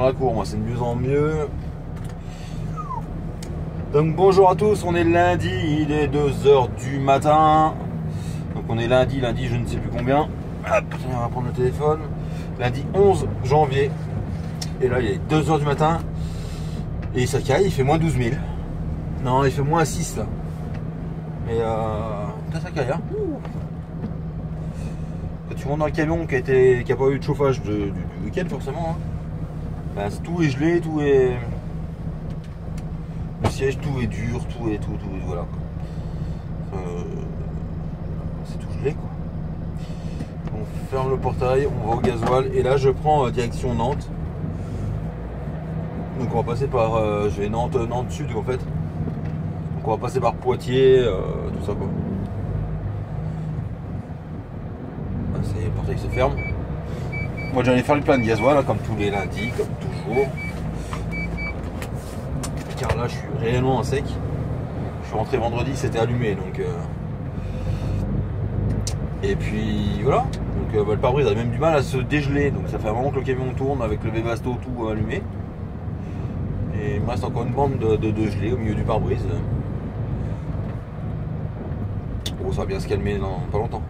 dans la cour, moi c'est de mieux en mieux. Donc bonjour à tous, on est lundi, il est 2h du matin. Donc on est lundi je ne sais plus combien. Hop, on va prendre le téléphone. Lundi 11 janvier. Et là il est 2h du matin. Et ça caille, il fait moins 12 000. Non, il fait moins 6 là. Mais ça caille hein. Quand tu montes dans le camion qui a pas eu de chauffage du week-end forcément, hein, ben, tout est gelé, tout est... Le siège, tout est dur, tout est voilà. C'est tout gelé quoi. On ferme le portail, on va au gasoil et là je prends direction Nantes. Donc on va passer par, je vais Nantes Sud en fait. Donc on va passer par Poitiers, tout ça quoi. Ça y est, le portail se ferme. Moi j'allais faire le plein de gasoil là, comme tous les lundis, comme toujours. Car là je suis réellement en sec. Je suis rentré vendredi, c'était allumé donc. Et puis voilà. Donc le pare-brise a même du mal à se dégeler. Donc ça fait un moment que le camion tourne avec le Webasto tout allumé. Et il me reste encore une bande de gelée au milieu du pare-brise. Bon, ça va bien se calmer dans pas longtemps.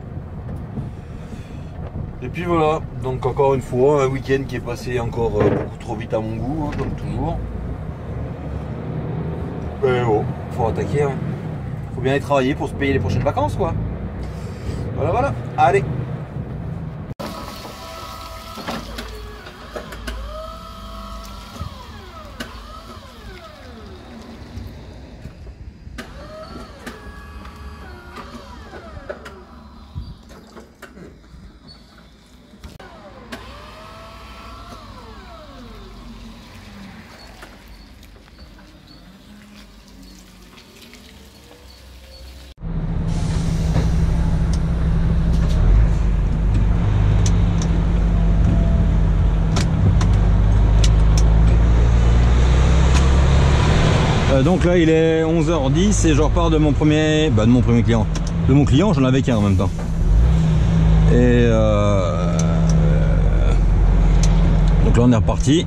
Et puis voilà, donc encore une fois, un week-end qui est passé encore beaucoup trop vite à mon goût, hein, comme toujours. Mais bon, faut attaquer, hein. Faut bien aller travailler pour se payer les prochaines vacances, quoi. Voilà, allez. Donc là il est 11h10 et je repars de mon premier client. De mon client, j'en avais qu'un en même temps. Et donc là on est reparti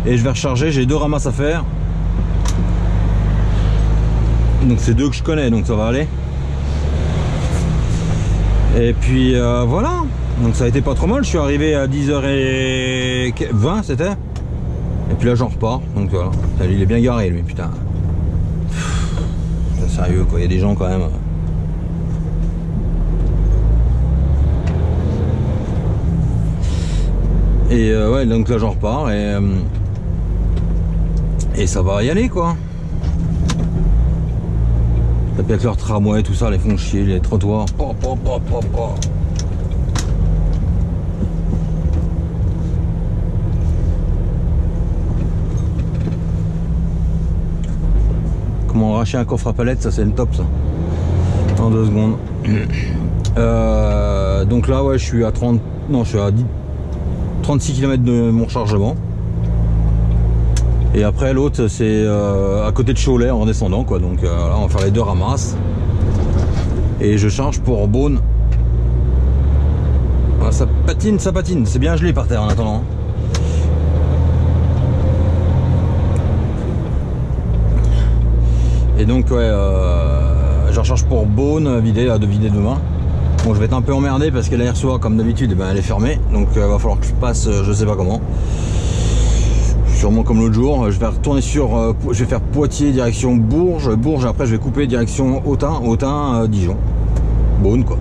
et je vais recharger, j'ai 2 ramasses à faire. Donc c'est 2 que je connais, donc ça va aller. Et puis voilà, donc ça a été pas trop mal, je suis arrivé à 10h20 c'était. Et puis là j'en repars, donc voilà, il est bien garé lui, putain. Sérieux quoi, il y a des gens quand même. Et ouais, donc là j'en repars et ça va y aller quoi. Et puis avec leur tramway, tout ça, les font chier, les trottoirs. Comment arracher un coffre à palette, ça c'est le top ça. En 2 secondes. Donc là ouais je suis à 30. Non je suis à 36 km de mon chargement. Et après l'autre c'est à côté de Cholet en descendant quoi. Donc là on va faire les 2 ramasses. Et je charge pour Beaune. Voilà, ça patine, c'est bien gelé par terre en attendant. Et donc ouais, je recharge pour Beaune, vider demain. Bon je vais être un peu emmerdé parce que l'air soir comme d'habitude elle est fermée. Donc il va falloir que je passe je sais pas comment. Sûrement comme l'autre jour. Je vais retourner sur, je vais faire Poitiers direction Bourges. Bourges après je vais couper direction Autun, Dijon. Beaune quoi.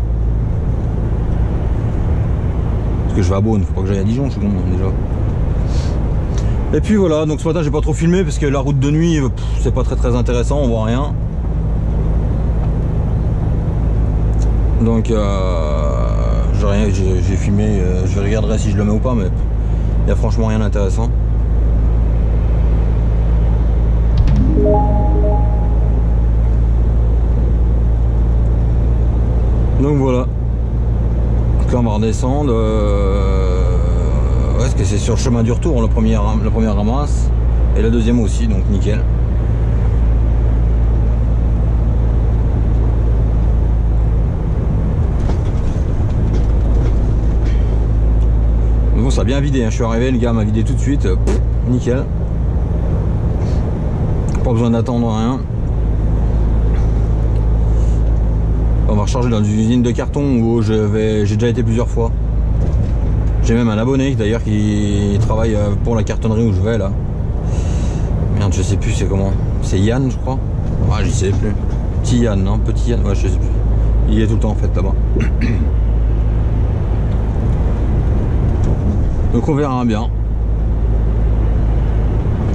Parce que je vais à Beaune, faut pas que j'aille à Dijon, je suis con déjà. Et puis voilà, donc ce matin j'ai pas trop filmé parce que la route de nuit c'est pas très intéressant, on voit rien. Donc j'ai filmé, je regarderai si je le mets ou pas, mais il y a franchement rien d'intéressant. Donc voilà. Donc là on va redescendre. Est-ce que c'est sur le chemin du retour la première ramasse et la deuxième aussi, donc nickel. Bon ça a bien vidé, hein. Je suis arrivé, le gars m'a vidé tout de suite. nickel. Pas besoin d'attendre rien. On va recharger dans une usine de carton où j'ai déjà été plusieurs fois. J'ai même un abonné d'ailleurs qui travaille pour la cartonnerie où je vais là. Merde, je sais plus c'est comment. C'est Yann je crois. Ah, j'y sais plus. Petit Yann, non? Petit Yann, ouais, je sais plus. Il y est tout le temps en fait là-bas. Donc on verra bien.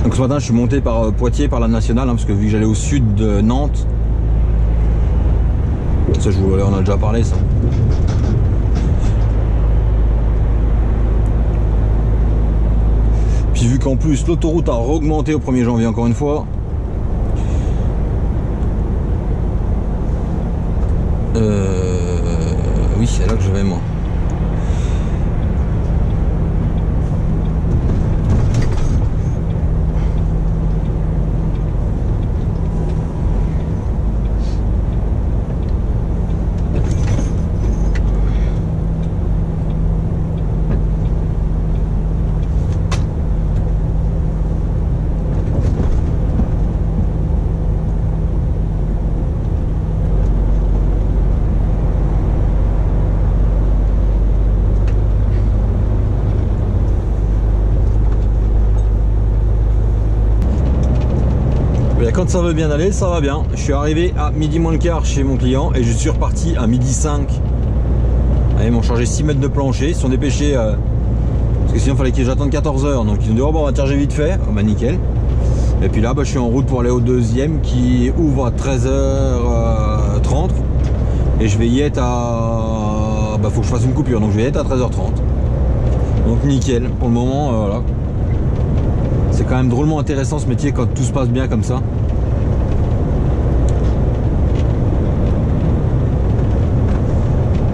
Donc ce matin je suis monté par Poitiers, par la nationale, hein, parce que vu que j'allais au sud de Nantes. Ça on a déjà parlé ça. Puis vu qu'en plus l'autoroute a augmenté au 1er janvier encore une fois. Oui, c'est là que je vais moi. Quand ça veut bien aller, ça va bien. Je suis arrivé à midi moins le quart chez mon client et je suis reparti à midi 5. Ils m'ont chargé 6 mètres de plancher, ils se sont dépêchés parce que sinon il fallait que j'attende 14 h. Donc ils ont dit oh, bon, on va charger vite fait. Oh, bah nickel. Et puis là je suis en route pour aller au deuxième qui ouvre à 13h30 et je vais y être à... faut que je fasse une coupure, donc je vais y être à 13h30. Donc nickel, pour le moment voilà. C'est quand même drôlement intéressant ce métier quand tout se passe bien comme ça.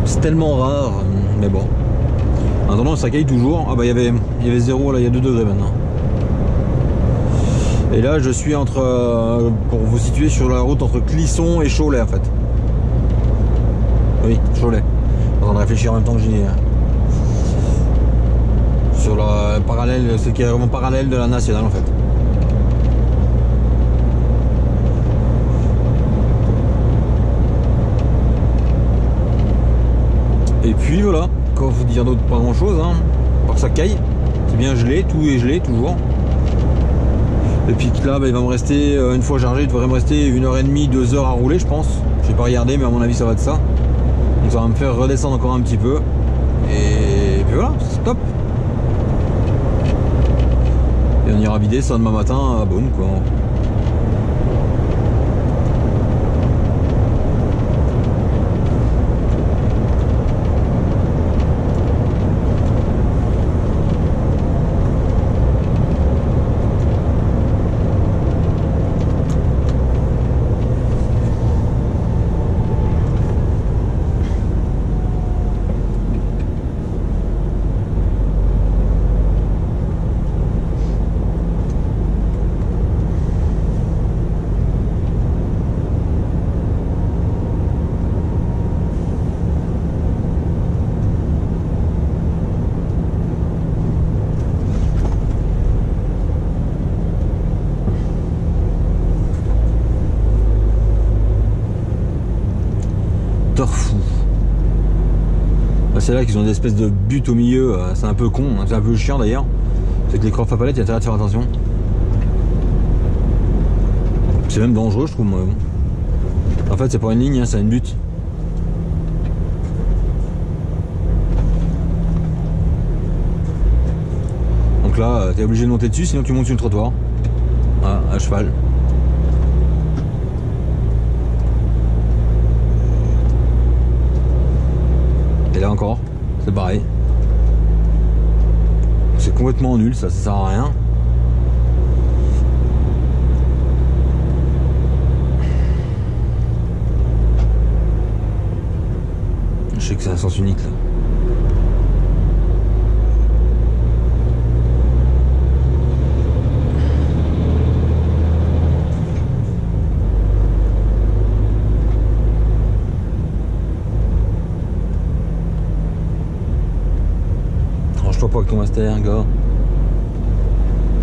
C'est tellement rare, mais bon. En attendant, ça caille toujours. Ah bah il y avait 0, là il y a 2 degrés maintenant. Et là je suis entre, pour vous situer sur la route entre Clisson et Cholet en fait. Oui, Cholet. Je suis en train de réfléchir en même temps que j'y ai. Sur la parallèle, ce qui est vraiment parallèle de la nationale en fait. Et puis voilà, quoi vous dire d'autre, pas grand chose, hein. Par ça caille, c'est bien gelé, tout est gelé toujours. Et puis là il va me rester, une fois chargé, il devrait me rester 1h30, 2 heures à rouler je pense. Je vais pas regarder mais à mon avis ça va être ça. Donc ça va me faire redescendre encore un petit peu. Et puis voilà, c'est top. Et on ira vider ça demain matin à Beaune quoi. Fou. C'est là qu'ils ont des espèces de buts au milieu, c'est un peu con, hein. C'est un peu chiant d'ailleurs. C'est que les crofts à palettes, il y a intérêt de faire attention. C'est même dangereux je trouve moi. En fait c'est pas une ligne, hein, c'est une butte. Donc là t'es obligé de monter dessus sinon tu montes sur le trottoir. Voilà, à cheval. Et là encore, c'est pareil. C'est complètement nul, ça sert à rien. Je sais que c'est un sens unique là. Pas avec ton master, gars.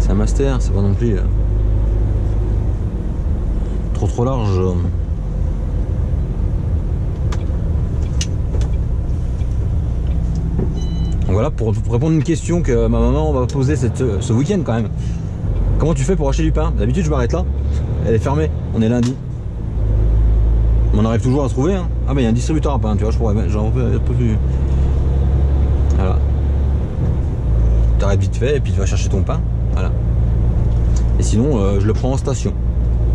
c'est un master, c'est pas non plus trop large. Donc voilà, pour répondre à une question que ma maman m'a posée ce week-end quand même. Comment tu fais pour acheter du pain? D'habitude je m'arrête là, elle est fermée, on est lundi. On arrive toujours à trouver, hein. Ah mais il y a un distributeur à pain, tu vois, je pourrais, j'en peux plus. Voilà. T'arrêtes vite fait et puis tu vas chercher ton pain. Voilà. Et sinon je le prends en station.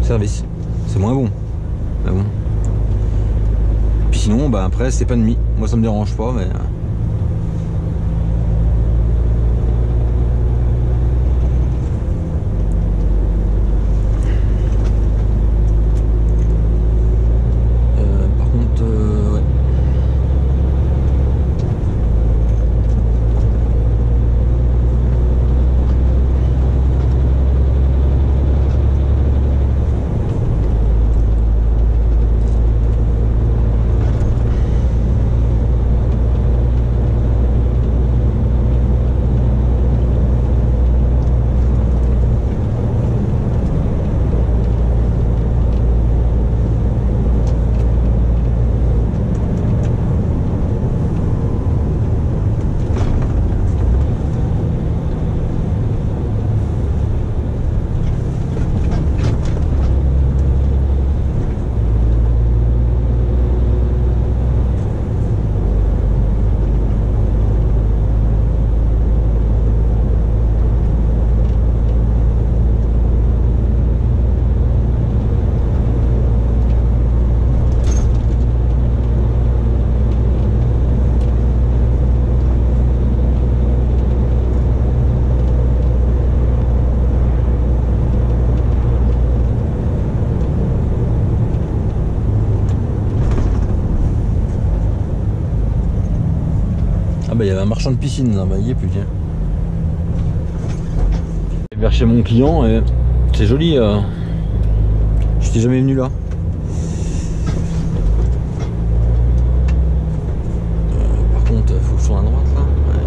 Service. C'est moins bon. Mais bon. Puis sinon bah après c'est pas de mie. Moi ça me dérange pas mais. Ah bah il y avait un marchand de piscine là, bah il y est plus, tiens. Vers chez mon client et c'est joli. Je n'étais jamais venu là. Par contre, il faut que je tourne à droite là. Ouais.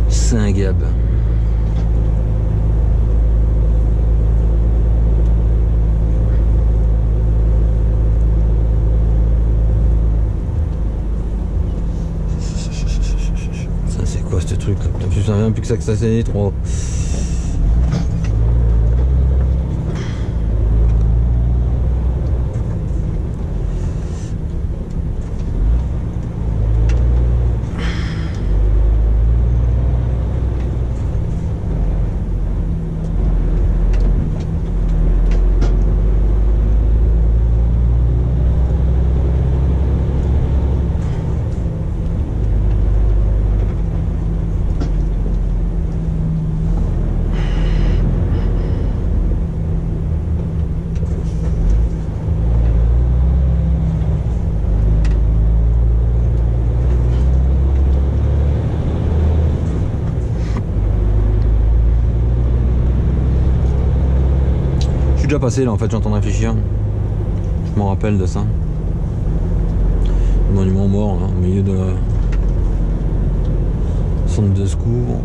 Saint-Gab. Ça c'est quoi ce truc là? Je me souviens plus que ça c'est trop. Je suis déjà passé là en fait, j'entends réfléchir. Je m'en rappelle de ça. Monument mort là, au milieu de centre de secours.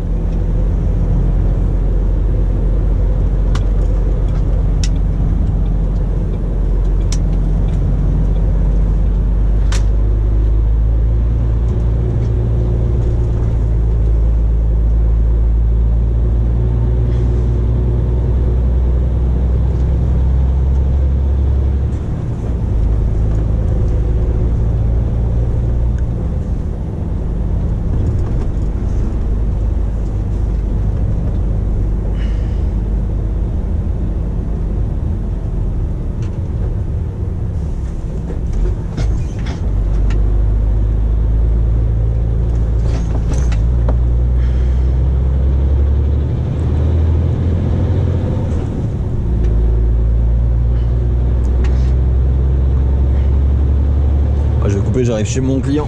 bouffée, j'arrive chez mon client.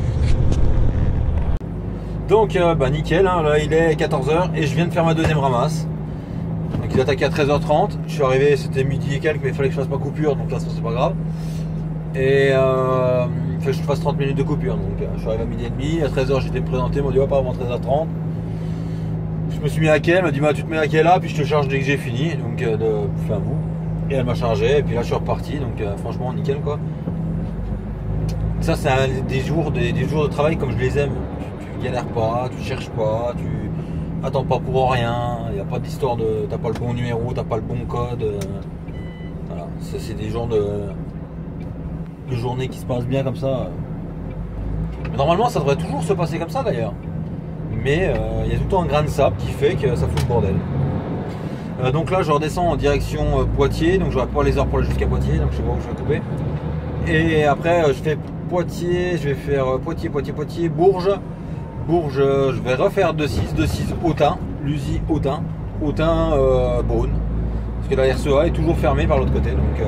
Donc bah nickel, hein, là il est 14h et je viens de faire ma deuxième ramasse. Donc il attaquait à 13h30, je suis arrivé, c'était midi et quelques, mais il fallait que je fasse ma coupure, donc là c'est pas grave. Et il fallait que je fasse 30 minutes de coupure, donc je suis arrivé à midi et demi, à 13h j'étais me présenter, ils m'ont dit pas avant 13h30. Je me suis mis à quai, elle m'a dit bah, tu te mets à quai là, puis je te charge dès que j'ai fini, donc de bouffer un bout. Et elle m'a chargé, et puis là je suis reparti, donc franchement nickel quoi. Ça c'est des jours de travail comme je les aime. Tu galères pas, tu cherches pas, tu attends pas pour rien, il n'y a pas d'histoire de t'as pas le bon numéro, t'as pas le bon code. Voilà, ça c'est des jours de journée qui se passent bien comme ça. Mais normalement ça devrait toujours se passer comme ça d'ailleurs. Mais il y a tout le temps un grain de sable qui fait que ça fout le bordel. Donc là je redescends en direction Poitiers, donc j'aurai pas les heures pour aller jusqu'à Poitiers, donc je sais pas où je vais couper. Et après je fais Poitiers, je vais faire Poitiers, Bourges. Bourges, je vais refaire 2-6, Autun, Lusy, Autun, Beaune. Parce que la RCEA est toujours fermée par l'autre côté, donc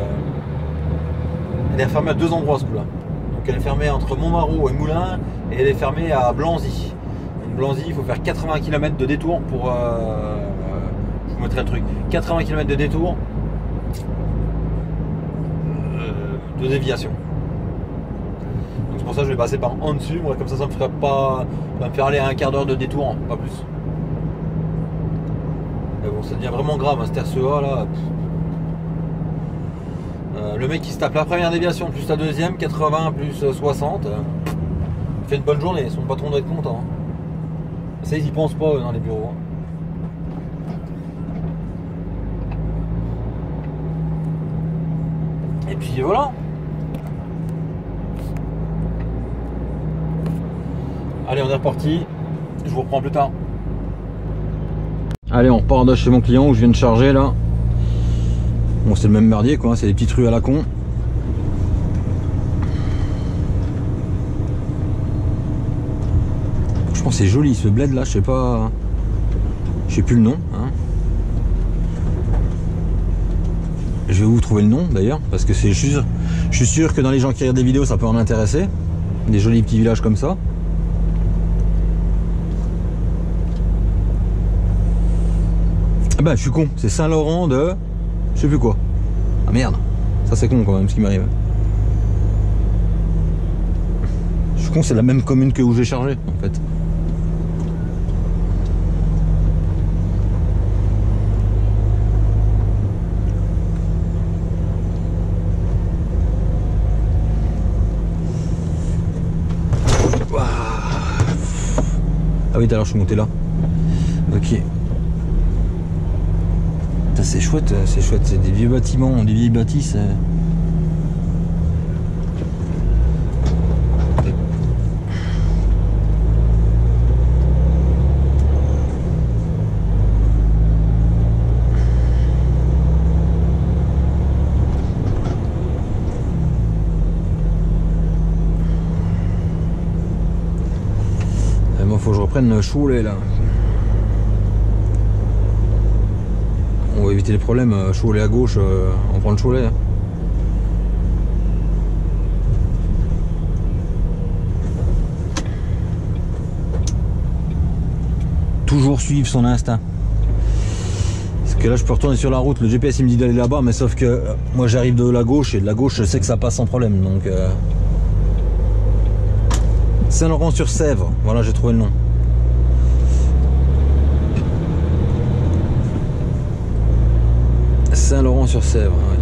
elle est fermée à deux endroits ce coup-là. Donc elle est fermée entre Montmarault et Moulins, et elle est fermée à Blanzy. Donc Blanzy, il faut faire 80 km de détour pour... je vous mettrai le truc. 80 km de détour de déviation. Donc c'est pour ça que je vais passer par en dessus, moi, comme ça me ferait pas... Ça va me faire aller à un quart d'heure de détour, hein, pas plus. Mais bon, ça devient vraiment grave, hein, cette RCEA là. Le mec qui se tape la première déviation plus la deuxième, 80 plus 60, il fait une bonne journée, son patron doit être content. Hein. Ça, ils y pensent pas dans les bureaux. Hein. Et puis voilà. Allez, on est reparti. Je vous reprends plus tard. Allez, on repart de chez mon client où je viens de charger là. Bon, c'est le même merdier quoi, c'est des petites rues à la con. Je pense que c'est joli ce bled là, je sais pas. Je sais plus le nom. Hein. Je vais vous trouver le nom d'ailleurs, parce que je suis sûr que dans les gens qui regardent des vidéos ça peut en intéresser. Des jolis petits villages comme ça. Ah bah je suis con, c'est Saint-Laurent de... je sais plus quoi. Ah merde, ça c'est con quand même ce qui m'arrive. Je suis con, c'est la même commune que où j'ai chargé en fait. Ah oui, tout à l'heure je suis monté là. Ok. C'est chouette, c'est des vieux bâtiments, des vieilles bâtisses. Moi, faut que je reprenne le Cholet là. On va éviter les problèmes, Cholet à gauche, on prend le Cholet. Hein. Toujours suivre son instinct. Parce que là je peux retourner sur la route, le GPS il me dit d'aller là-bas, mais sauf que moi j'arrive de la gauche et de la gauche je sais que ça passe sans problème. Donc Saint-Laurent-sur-Sèvre, voilà j'ai trouvé le nom. Saint-Laurent-sur-Sèvre. Ouais.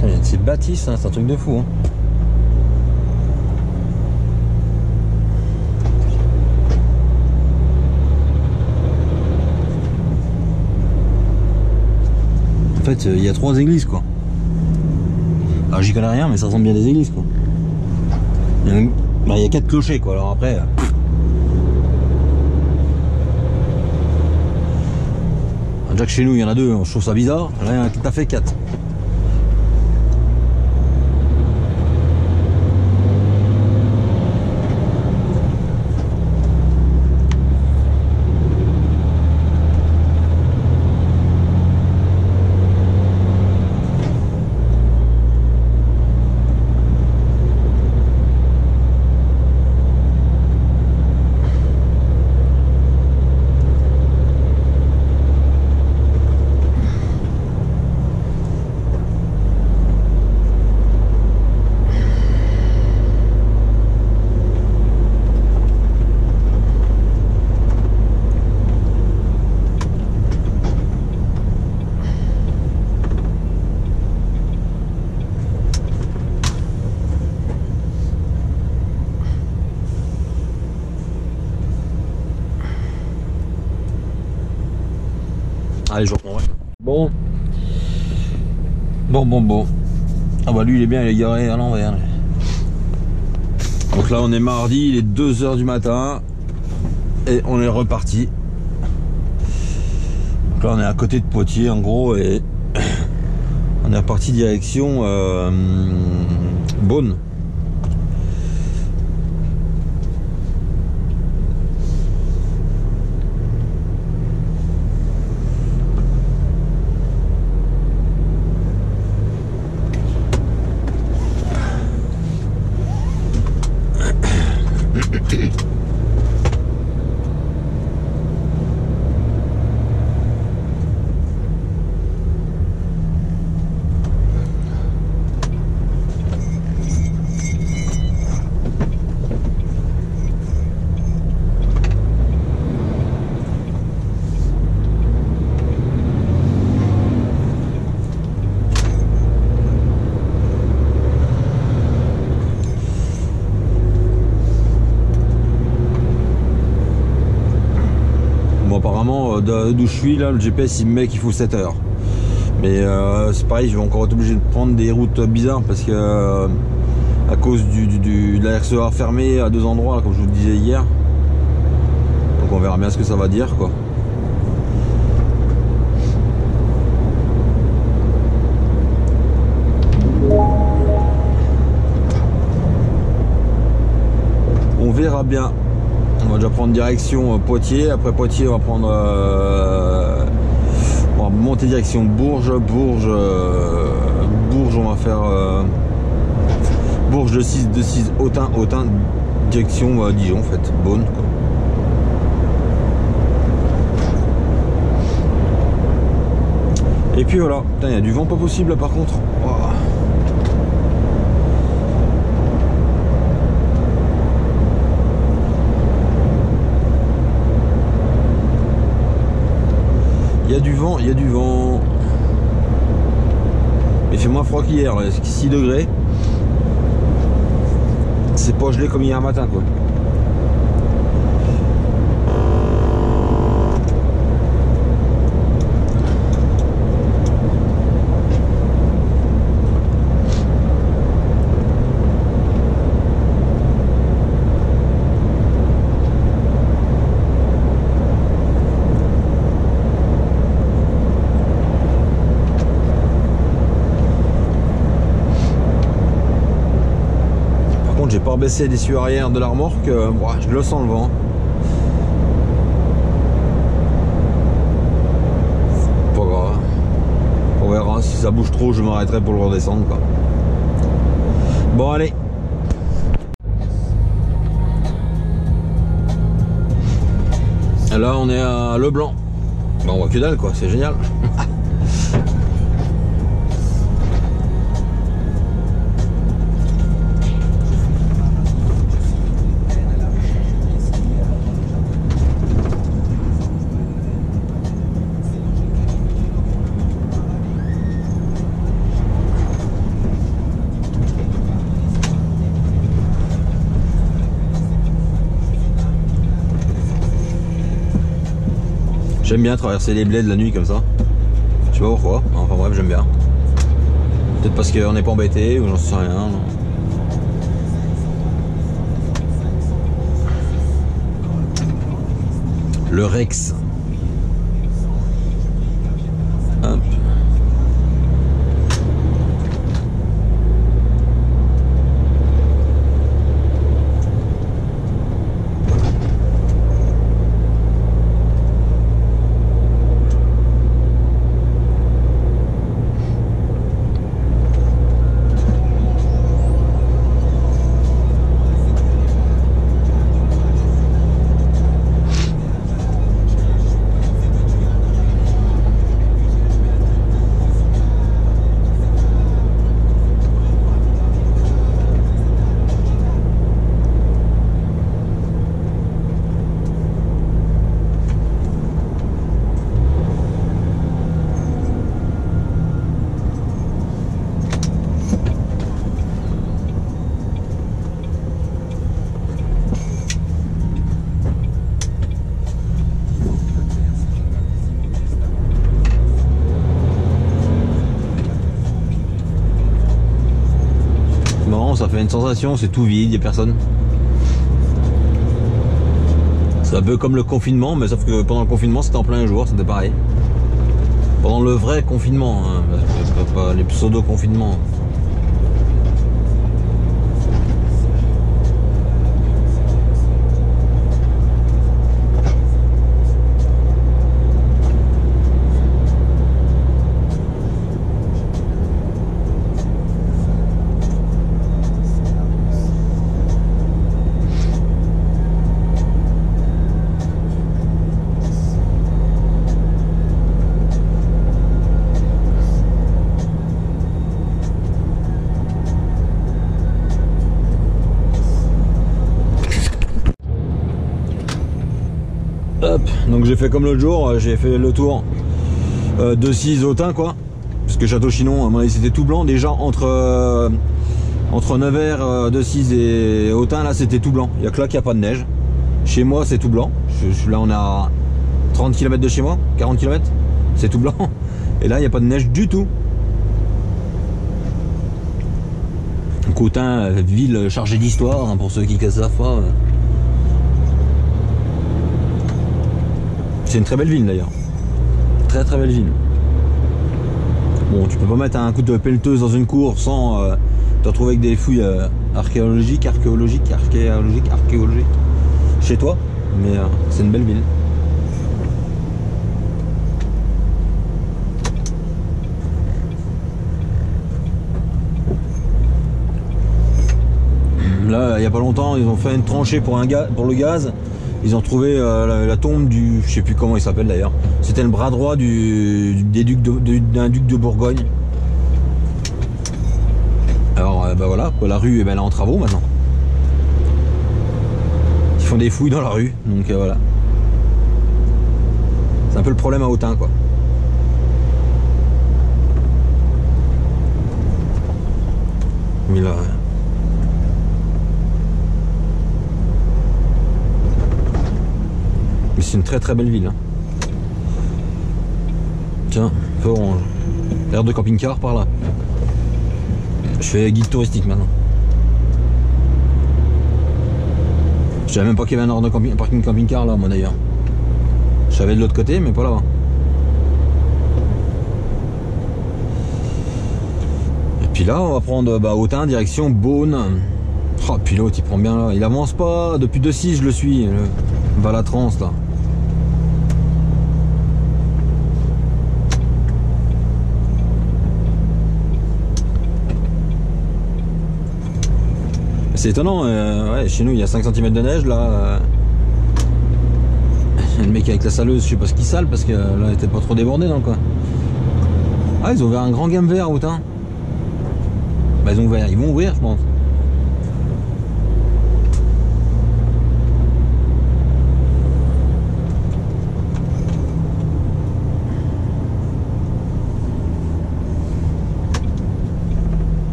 Putain, c'est bâtisse, hein, c'est un truc de fou. Hein. En fait, il y a 3 églises quoi. Alors j'y connais rien, mais ça ressemble bien à des églises quoi. Il y a 4 clochers quoi, alors après... Déjà que chez nous il y en a 2, je trouve ça bizarre, là il y en a tout à fait 4. Allez, je reprendrai. Bon. Bon. Ah bah lui il est bien, il est garé à l'envers. Donc là on est mardi, il est 2 h du matin. Et on est reparti. Donc là on est à côté de Poitiers en gros et on est reparti direction Beaune. Apparemment d'où je suis là le GPS il me met qu'il faut 7 heures, mais c'est pareil, je vais encore être obligé de prendre des routes bizarres parce que à cause de la RCA fermée à 2 endroits là, comme je vous le disais hier, donc on verra bien ce que ça va dire quoi. On verra bien. On va déjà prendre direction Poitiers. Après Poitiers, on va prendre. On va monter direction Bourges. Bourges, on va faire. Bourges de 6, Autun, direction Dijon en fait. Beaune. Et puis voilà. Putain, il y a du vent pas possible là par contre. Wow. Il y a du vent. Il fait moins froid qu'hier, 6 degrés. C'est pas gelé comme hier matin quoi. J'ai pas rebaissé l'essieu arrière de la remorque, je le sens le vent. Pas grave. On verra, si ça bouge trop je m'arrêterai pour le redescendre quoi. Bon allez. Là on est à Leblanc. Bon, on voit que dalle quoi, c'est génial. J'aime bien traverser les bleds la nuit comme ça. Je sais pas pourquoi. Enfin bref, j'aime bien. Peut-être parce qu'on n'est pas embêté ou j'en sais rien. Non. Le Rex. Hop. ça fait une sensation, c'est tout vide, il n'y a personne. C'est un peu comme le confinement, mais sauf que pendant le confinement c'était en plein jour, c'était pareil. Pendant le vrai confinement, hein, pas les pseudo-confinements. Hop, donc j'ai fait comme l'autre jour, j'ai fait le tour de 6 Autun quoi. Parce que Château-Chinon, à mon avis c'était tout blanc. Déjà entre Nevers, de 6 et Autun, là c'était tout blanc. Il n'y a que là qu'il n'y a pas de neige. Chez moi c'est tout blanc. Là on est à 30 km de chez moi, 40 km, c'est tout blanc. Et là il n'y a pas de neige du tout. Donc Autun, ville chargée d'histoire, hein, pour ceux qui ne savent pas. C'est une très belle ville d'ailleurs. Très très belle ville. Bon, tu peux pas mettre un coup de pelleteuse dans une cour sans te retrouver avec des fouilles archéologiques chez toi. Mais c'est une belle ville. Là, il n'y a pas longtemps, ils ont fait une tranchée pour le gaz. Ils ont trouvé la tombe du... Je sais plus comment il s'appelle d'ailleurs. C'était le bras droit d'un duc de Bourgogne. Alors bah voilà, la rue elle est en travaux maintenant. Ils font des fouilles dans la rue, donc voilà. C'est un peu le problème à Autun quoi. Mais là... C'est une très très belle ville. Hein. Tiens, feu orange. L'air de camping-car par là. Je fais guide touristique maintenant. Je savais même pas qu'il y avait un ordre de parking camping-car là, moi d'ailleurs. Je savais de l'autre côté, mais pas là-bas. Et puis là, on va prendre Autun, direction Beaune. Oh, puis l'autre, il prend bien là. Il avance pas. Depuis 2-6, je le suis. Le Valatrans là. C'est étonnant, ouais, chez nous il y a 5 cm de neige là. Le mec avec la saleuse, je sais pas ce qu'il sale parce que là il était pas trop débordé dans le coin. Ah, ils ont ouvert un grand gamme vert Autun. Bah ils vont ouvrir je pense.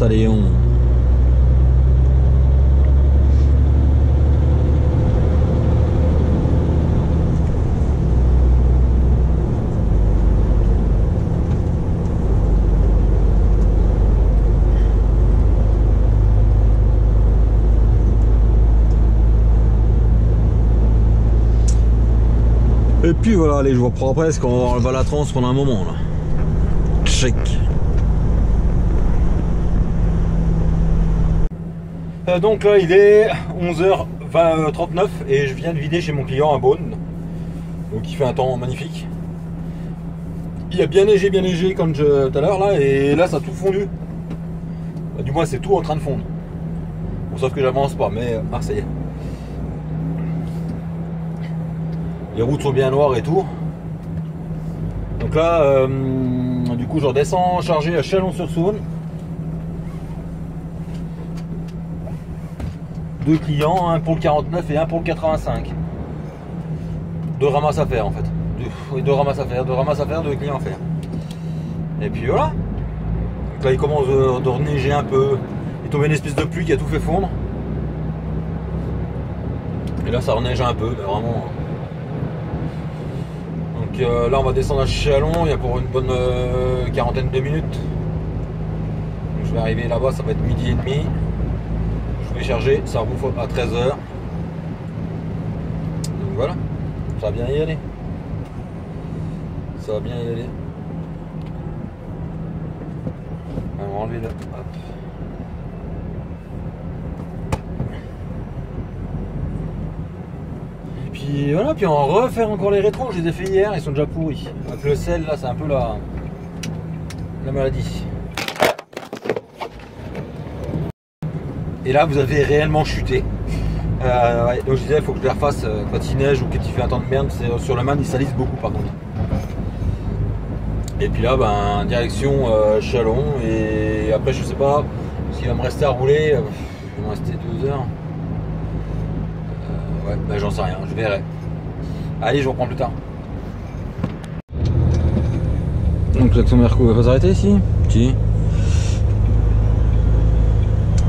Léon. Et puis voilà, allez, je vous reprends après parce qu'on va voir le Valatrans pendant un moment là. Check. Donc là il est 11h39 et je viens de vider chez mon client à Beaune. Donc il fait un temps magnifique. Il a bien neigé comme tout à l'heure là, et là ça a tout fondu. Du moins c'est tout en train de fondre. Bon, sauf que j'avance pas, mais ah ça y est. Les routes sont bien noires et tout. Donc là du coup je redescends chargé à Chalon-sur-Saône. 2 clients, un pour le 49 et un pour le 85. 2 ramasses à faire en fait. de ramasse à faire, de clients à faire. Et puis voilà. Donc là il commence de reneiger un peu. Il est tombé une espèce de pluie qui a tout fait fondre. Et là ça reneige un peu, mais vraiment. Donc là on va descendre à Chalon, il y a pour une bonne quarantaine de minutes. Donc je vais arriver là-bas, ça va être midi et demi. Je vais charger, ça bouffe à 13h. Donc voilà, ça va bien y aller. Ça va bien y aller. On va enlever là. Hop. Et puis voilà, puis on va refaire encore les rétros. Je les ai fait hier, ils sont déjà pourris. Avec le sel là, c'est un peu la maladie. Et là, vous avez réellement chuté. Ouais, donc je disais, il faut que je les refasse quand il neige ou quand il fait un temps de merde. Sur le man, ils salissent beaucoup par contre. Et puis là, ben, direction Chalon. Et après, je sais pas s'il va me rester à rouler. Il va me rester 2 heures. Ouais, ben, j'en sais rien, je verrai. Allez, je vous reprends plus tard. Donc l'action Merco va pas s'arrêter ici? Si.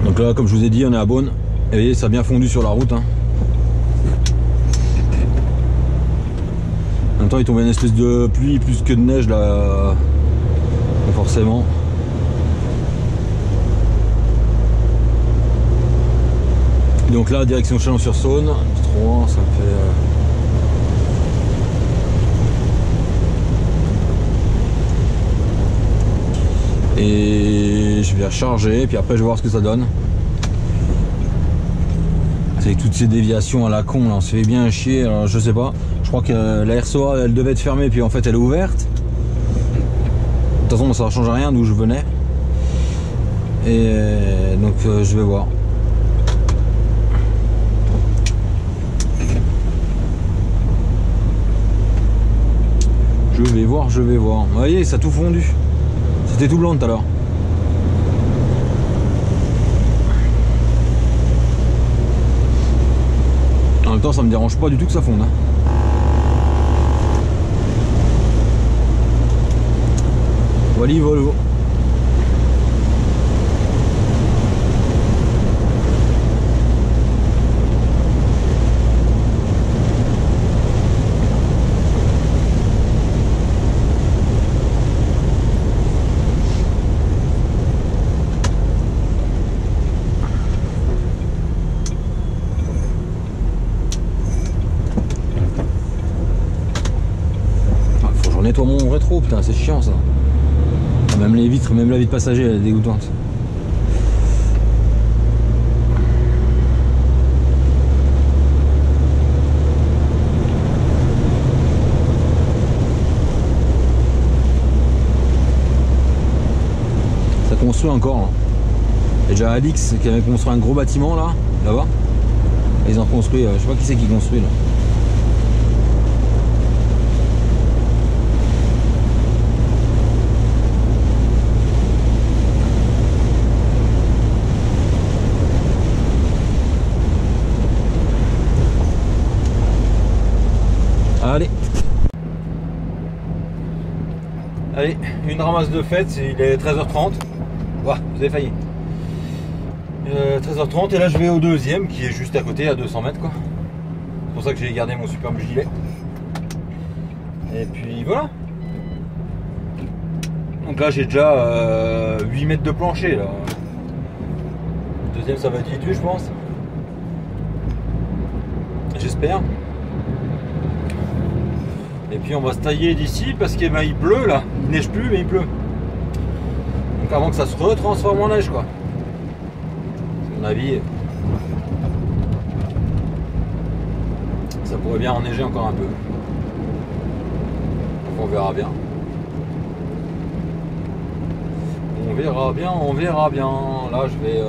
Donc là, comme je vous ai dit, on est à Beaune. Et vous voyez, ça a bien fondu sur la route. Hein. En même temps, il tombait une espèce de pluie plus que de neige là. Donc forcément. Et donc là, direction Chalon-sur-Saône. C'est trop loin, ça me fait. Et je vais recharger, et puis après je vais voir ce que ça donne. Avec toutes ces déviations à la con, là, on se fait bien chier. Alors, je sais pas, je crois que la RSOA elle devait être fermée, puis en fait elle est ouverte. De toute façon, ça ne change rien d'où je venais. Et donc je vais voir. Je vais voir. Vous voyez, ça a tout fondu. C'était tout blanc tout à l'heure. En même temps, ça me dérange pas du tout que ça fonde. Hein. Voilà, voilà. Nettoie mon rétro, putain, c'est chiant ça. Même les vitres, même la vitre passager, elle est dégoûtante. Ça construit encore. Là. Il y a déjà Alix qui avait construit un gros bâtiment là, là-bas. Ils ont construit, je sais pas qui c'est qui construit là. Allez, une ramasse de fête, il est 13h30. Ouah, vous avez failli. 13h30 et là je vais au deuxième qui est juste à côté à 200 mètres quoi. C'est pour ça que j'ai gardé mon superbe gilet. Et puis voilà. Donc là j'ai déjà 8 mètres de plancher là. Le deuxième ça va être vite je pense. J'espère. Et puis on va se tailler d'ici parce qu'il il pleut là. Il neige plus mais il pleut. Donc avant que ça se retransforme en neige quoi. À mon avis, ça pourrait bien enneiger encore un peu. Donc on verra bien. On verra bien, on verra bien. Là je vais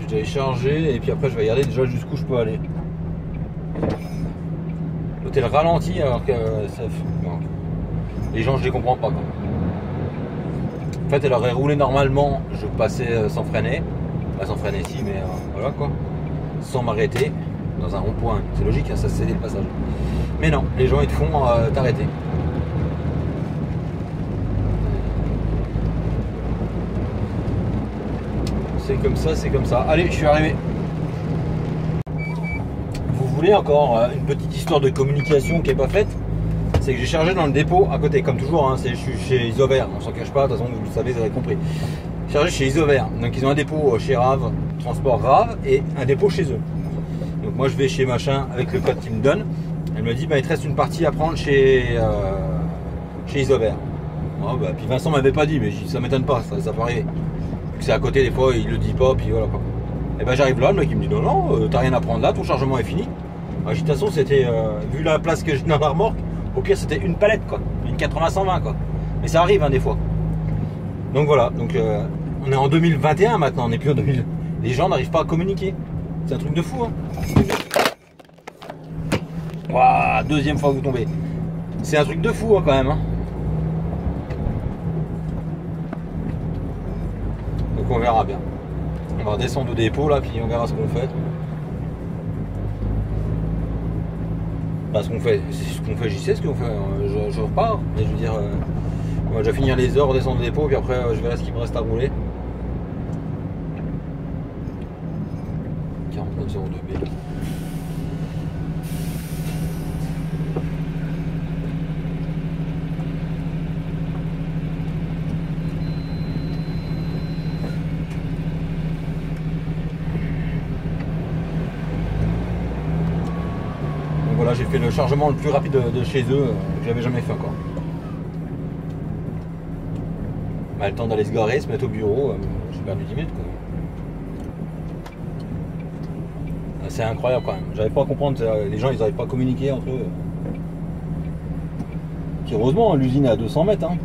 déjà charger et puis après je vais regarder déjà jusqu'où je peux aller. L'hôtel ralenti alors que ça... bon, les gens je les comprends pas quoi. En fait elle aurait roulé normalement, je passais sans freiner. Pas sans freiner ici mais voilà quoi. Sans m'arrêter. dans un rond-point. C'est logique, hein, ça c'est le passage. Mais non, les gens ils te font t'arrêter. C'est comme ça, c'est comme ça. Allez, je suis arrivé. Vous voulez encore une petite histoire de communication qui n'est pas faite? C'est que j'ai chargé dans le dépôt à côté, comme toujours, hein, je suis chez Isover, on s'en cache pas, de toute façon vous le savez, vous avez compris. Chargé chez Isover, donc ils ont un dépôt chez Rave, transport Rave, et un dépôt chez eux. Donc moi je vais chez machin avec le code qu'ils me donnent. Elle me dit bah, il te reste une partie à prendre chez Isover. Oh, bah, puis Vincent m'avait pas dit, mais ça m'étonne pas, ça peut arriver. C'est à côté des fois, il le dit pas, puis voilà quoi. Et ben j'arrive là, le mec il me dit non, t'as rien à prendre là, ton chargement est fini. De toute façon c'était, vu la place que j'ai dans la remorque, au pire c'était une palette quoi, une 80-120 quoi. Mais ça arrive hein, des fois. Donc voilà, donc on est en 2021 maintenant, on n'est plus en 2000. Les gens n'arrivent pas à communiquer. C'est un truc de fou hein. Ouah, deuxième fois que vous tombez. C'est un truc de fou hein, quand même hein. Donc on verra bien. On va redescendre au dépôt là, puis on verra ce qu'on fait. Bah, ce qu'on fait, j'y sais ce qu'on fait. Je repars, mais je veux dire, on va déjà finir les heures, redescendre au dépôt, puis après je verrai ce qu'il me reste à rouler. 49,02 B. Voilà, j'ai fait le chargement le plus rapide de chez eux que j'avais jamais fait encore. Bah, le temps d'aller se garer, se mettre au bureau, j'ai perdu 10 minutes quoi. C'est incroyable quand même. J'arrive pas à comprendre, les gens ils n'arrivent pas à communiquer entre eux. Puis heureusement l'usine est à 200 mètres. Hein.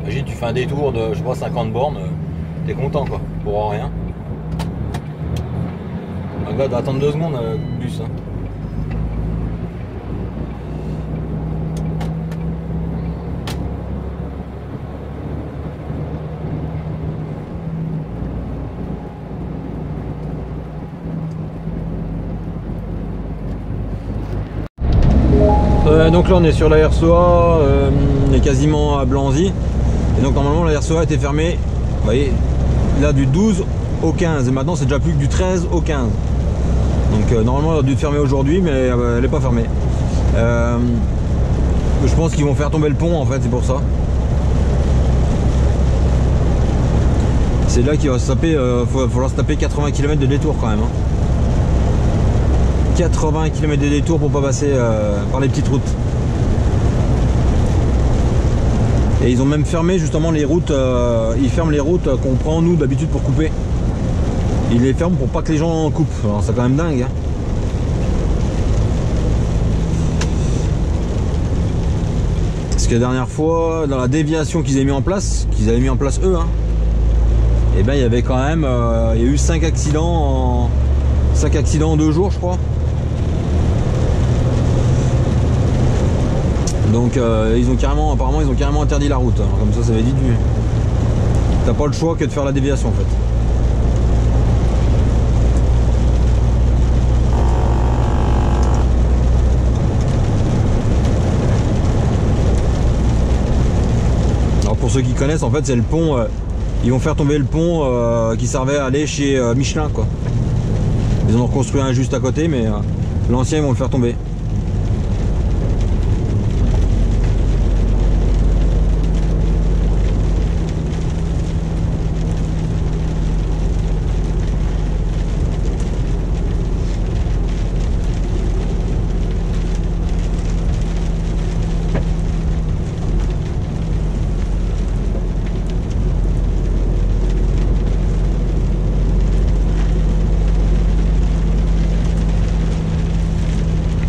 Imagine tu fais un détour de je sais pas 50 bornes, t'es content quoi, pour rien. Un gars doit attendre 2 secondes bus. Hein. Donc là on est sur la RSOA, on est quasiment à Blanzy. Et donc normalement la RSOA était fermée, vous voyez, là du 12 au 15. Et maintenant c'est déjà plus que du 13 au 15. Donc normalement elle a dû être fermée aujourd'hui, mais elle n'est pas fermée. Je pense qu'ils vont faire tomber le pont en fait, c'est pour ça. C'est là qu'il va se taper, falloir se taper 80 km de détour quand même. Hein. 80 km de détour pour pas passer par les petites routes. Et ils ont même fermé justement les routes, ils ferment les routes qu'on prend nous d'habitude pour couper. Ils les ferment pour pas que les gens coupent. Alors c'est quand même dingue. Hein. Parce que la dernière fois, dans la déviation qu'ils avaient mis en place, eux, hein, et ben il y avait quand même, il y a eu 5 accidents en 2 jours je crois. Donc apparemment ils ont carrément interdit la route. Alors, comme ça va vite vu. T'as pas le choix que de faire la déviation en fait. Alors pour ceux qui connaissent en fait c'est le pont, ils vont faire tomber le pont qui servait à aller chez Michelin quoi. Ils en ont reconstruit un juste à côté mais l'ancien ils vont le faire tomber.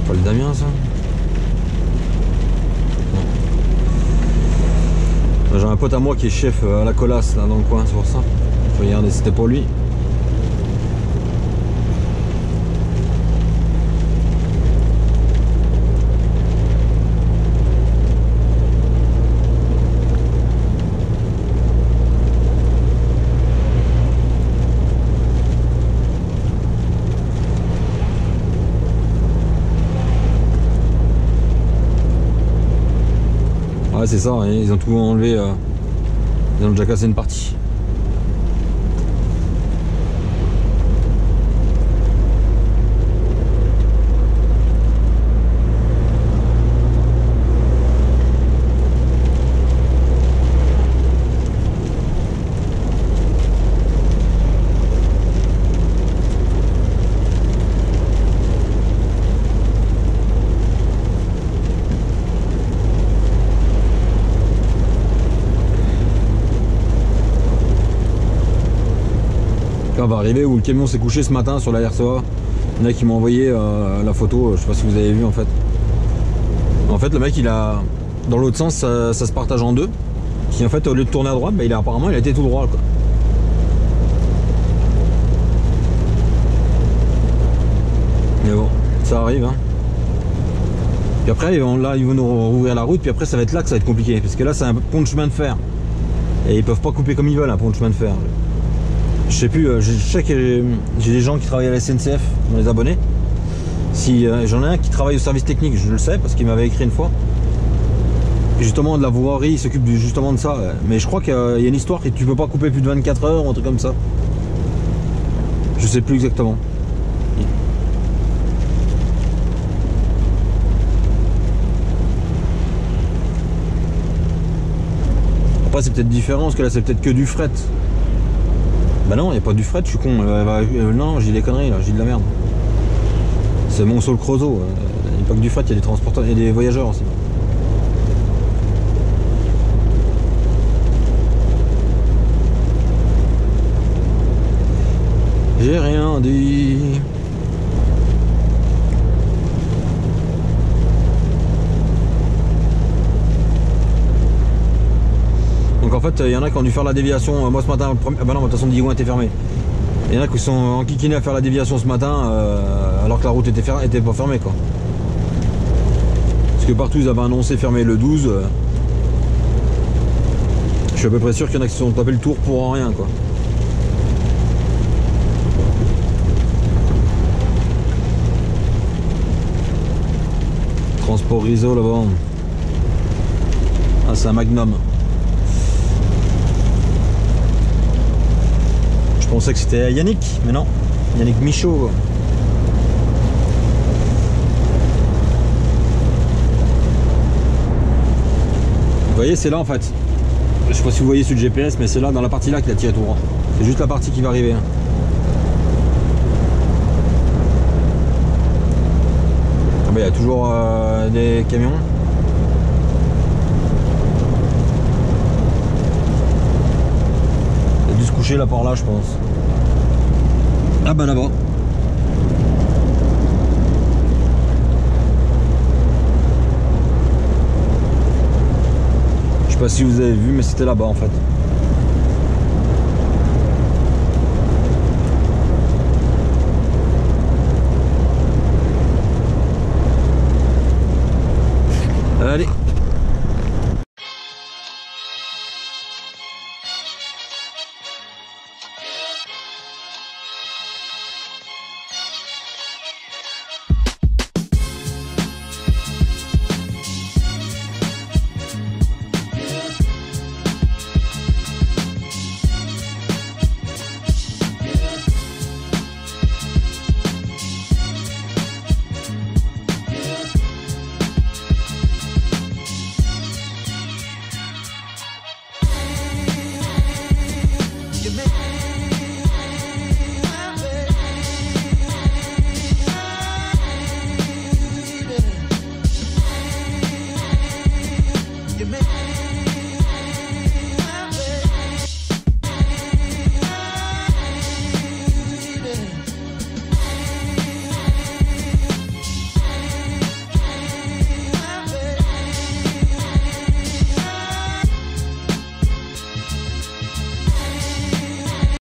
Pas le Damien ça? J'ai un pote à moi qui est chef à la Colasse là dans le coin, c'est pour ça. Faut regarder, c'était pour lui. Ouais, c'est ça, ils ont tout enlevé. Ils ont déjà cassé une partie. On va arriver où le camion s'est couché ce matin sur la RCA. Il y en a qui m'ont envoyé la photo, je sais pas si vous avez vu en fait. En fait le mec il a dans l'autre sens ça se partage en deux. Qui en fait au lieu de tourner à droite, bah, apparemment il a été tout droit quoi. Mais bon, ça arrive hein. Puis après là ils vont nous rouvrir la route, puis après ça va être là que ça va être compliqué. Parce que là c'est un pont de chemin de fer. Et ils peuvent pas couper comme ils veulent un pont de chemin de fer. Je sais plus, je sais que j'ai des gens qui travaillent à la SNCF, dans les abonnés. Si j'en ai un qui travaille au service technique, je le sais parce qu'il m'avait écrit une fois. Et justement de la voirie, il s'occupe justement de ça. Mais je crois qu'il y a une histoire que tu peux pas couper plus de 24 heures ou un truc comme ça. Je sais plus exactement. Après c'est peut-être différent parce que là c'est peut-être que du fret. Bah non, il n'y a pas du fret, je suis con. Non, j'ai des conneries là, j'ai de la merde. C'est Monceau le Creusot. Il n'y a pas que du fret, il y a des transporteurs, il y a des voyageurs aussi. J'ai rien dit. Donc en fait, il y en a qui ont dû faire la déviation. Moi ce matin, ah bah non, de toute façon, Digoin était fermé. Il y en a qui sont enquiquinés à faire la déviation ce matin, alors que la route était pas fermée quoi. Parce que partout ils avaient annoncé fermer le 12. Je suis à peu près sûr qu'il y en a qui se sont tapé le tour pour rien quoi. Transport Riso là-bas. Ah c'est un Magnum. Je pensais que c'était Yannick, mais non. Yannick Michaud. Vous voyez, c'est là en fait. Je sais pas si vous voyez sur le GPS, mais c'est là, dans la partie là qu'il a tiré tout droit. C'est juste la partie qui va arriver. Ah bah, il y a toujours des camions. Il a dû se coucher là par là, je pense. Ah bah là-bas. Je sais pas si vous avez vu, mais c'était là-bas en fait.